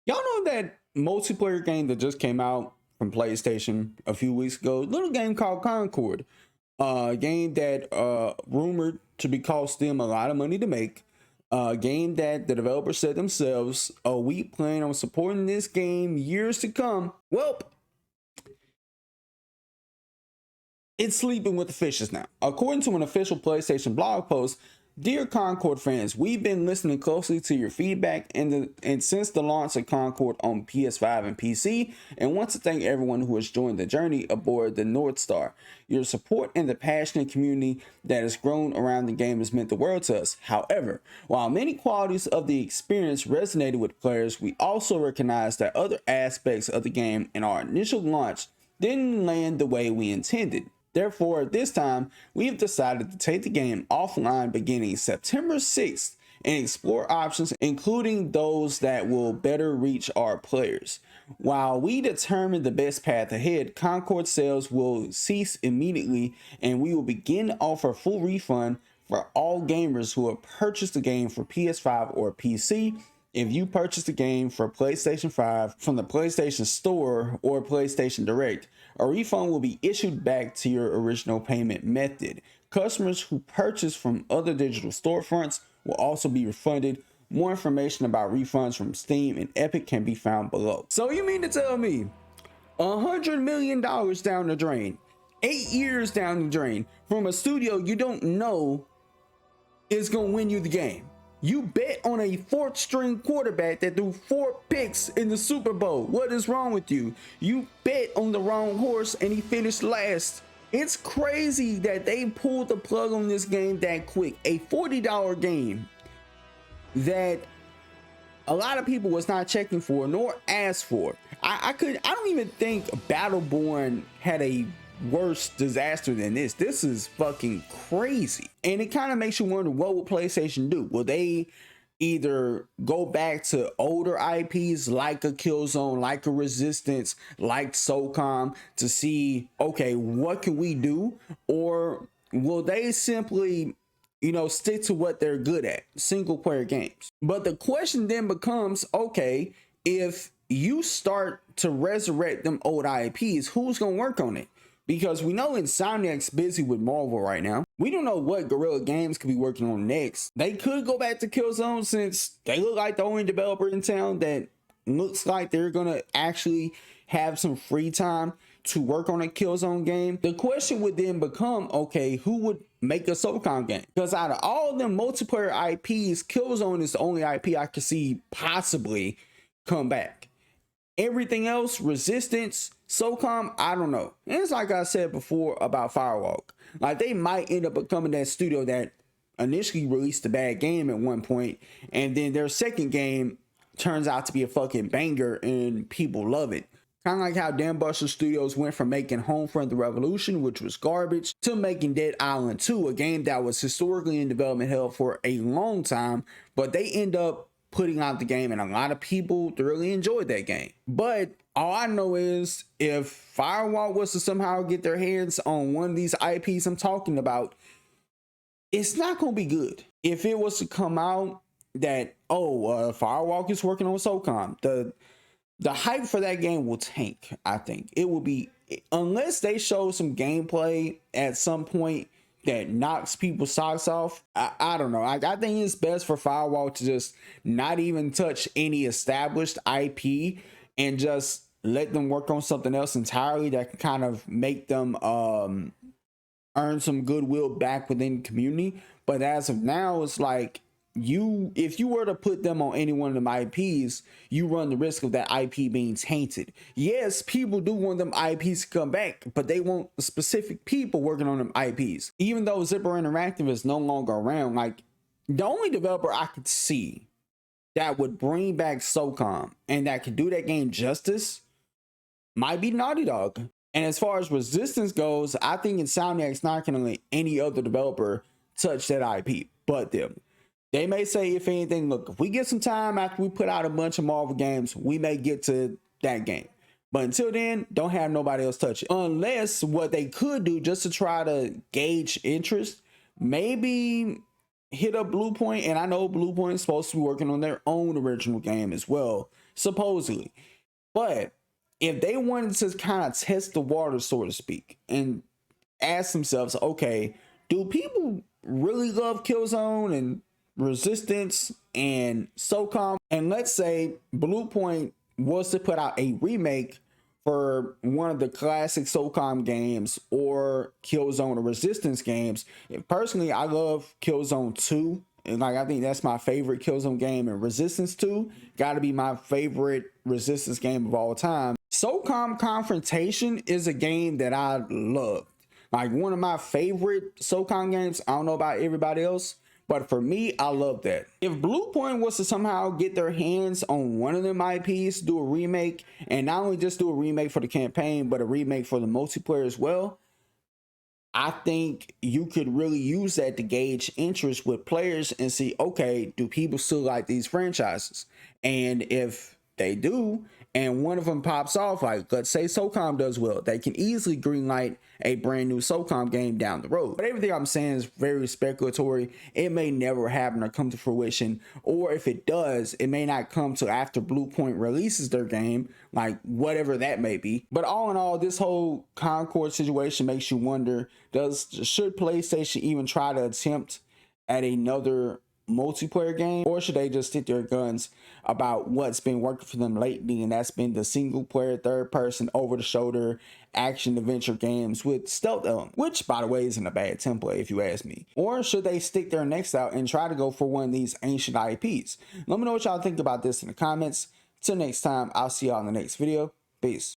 Y'all know that multiplayer game that just came out from PlayStation a few weeks ago? Little game called Concord. A game that rumored to be cost them a lot of money to make. A game that the developers said themselves, oh, we plan on supporting this game years to come. Well, it's sleeping with the fishes now. According to an official PlayStation blog post, dear Concord fans, we've been listening closely to your feedback and since the launch of Concord on PS5 and PC, and want to thank everyone who has joined the journey aboard the North Star. Your support and the passionate community that has grown around the game has meant the world to us. However, while many qualities of the experience resonated with players, we also recognize that other aspects of the game in our initial launch didn't land the way we intended. Therefore, at this time, we have decided to take the game offline beginning September 6th and explore options, including those that will better reach our players. While we determine the best path ahead, Concord sales will cease immediately and we will begin to offer full refund for all gamers who have purchased the game for PS5 or PC. If you purchase the game for PlayStation 5 from the PlayStation Store or PlayStation Direct, a refund will be issued back to your original payment method. Customers who purchase from other digital storefronts will also be refunded. More information about refunds from Steam and Epic can be found below. So you mean to tell me $100 million down the drain, 8 years down the drain from a studio you don't know is going to win you the game? You bet on a fourth string quarterback that threw 4 picks in the Super Bowl. What is wrong with you? You bet on the wrong horse and he finished last. It's crazy that they pulled the plug on this game that quick. A $40 game that a lot of people was not checking for nor asked for. I don't even think Battleborn had a worse disaster than this. This is fucking crazy. And it kind of makes you wonder, what will PlayStation do? Will they either go back to older IPs like a Killzone, like a Resistance, like SOCOM to see, okay, what can we do? Or will they simply, stick to what they're good at, single player games? But the question then becomes, okay, if you start to resurrect them old IPs, who's gonna work on it? Because we know Insomniac's busy with Marvel right now. We don't know what Guerrilla Games could be working on next. They could go back to Killzone since they look like the only developer in town that looks like they're gonna actually have some free time to work on a Killzone game. The question would then become, okay, who would make a SOCOM game? Because out of all them multiplayer IPs, Killzone is the only IP I could see possibly come back. Everything else, Resistance, SOCOM, I don't know. And it's like I said before about Firewalk. Like, they might end up becoming that studio that initially released a bad game at one point, and then their second game turns out to be a fucking banger and people love it. Kind of like how Dambuster Studios went from making Homefront: The Revolution, which was garbage, to making Dead Island 2, a game that was historically in development hell for a long time, but they end up putting out the game and a lot of people thoroughly enjoyed that game. But all I know is if Firewall was to somehow get their hands on one of these IPs I'm talking about, it's not going to be good. If it was to come out that, Firewalk is working on SOCOM, the hype for that game will tank. I think it will be, unless they show some gameplay at some point that knocks people's socks off. I don't know. I think it's best for Firewall to just not even touch any established IP and just let them work on something else entirely that can kind of make them earn some goodwill back within the community. But as of now, it's like, if you were to put them on any one of them IPs, you run the risk of that IP being tainted. Yes, people do want them IPs to come back, but they want specific people working on them IPs. Even though Zipper Interactive is no longer around, like, the only developer I could see that would bring back SOCOM and that could do that game justice might be Naughty Dog. And as far as Resistance goes, I think Insomniac's not going to let any other developer touch that IP but them. They may say, if anything, look, if we get some time after we put out a bunch of Marvel games, we may get to that game. But until then, don't have nobody else touch it. Unless what they could do, just to try to gauge interest, maybe hit up Bluepoint. And I know Bluepoint is supposed to be working on their own original game as well. supposedly. But if they wanted to kind of test the water, so to speak, and ask themselves, okay, do people really love Killzone and Resistance and SOCOM? And let's say Bluepoint was to put out a remake for one of the classic SOCOM games or Killzone or Resistance games. And personally, I love Killzone 2. And like, I think that's my favorite Killzone game, and Resistance 2 got to be my favorite Resistance game of all time. SOCOM Confrontation is a game that I love. Like, one of my favorite SOCOM games. I don't know about everybody else, but for me, I love that. If Bluepoint was to somehow get their hands on one of them IPs, do a remake, and not only just do a remake for the campaign, but a remake for the multiplayer as well, I think you could really use that to gauge interest with players and see, okay, do people still like these franchises? And if they do, and one of them pops off, like let's say SOCOM does well, they can easily greenlight a brand new SOCOM game down the road. But everything I'm saying is very speculatory. It may never happen or come to fruition, or if it does, it may not come till after Bluepoint releases their game, like whatever that may be. But all in all, this whole Concord situation makes you wonder, should PlayStation even try to attempt at another multiplayer game, or should they just stick their guns about what's been working for them lately, and that's been the single player, third person, over the shoulder action adventure games with stealth element, which by the way isn't a bad template if you ask me? Or should they stick their necks out and try to go for one of these ancient IPs? Let me know what y'all think about this in the comments. Till next time, I'll see y'all in the next video. Peace.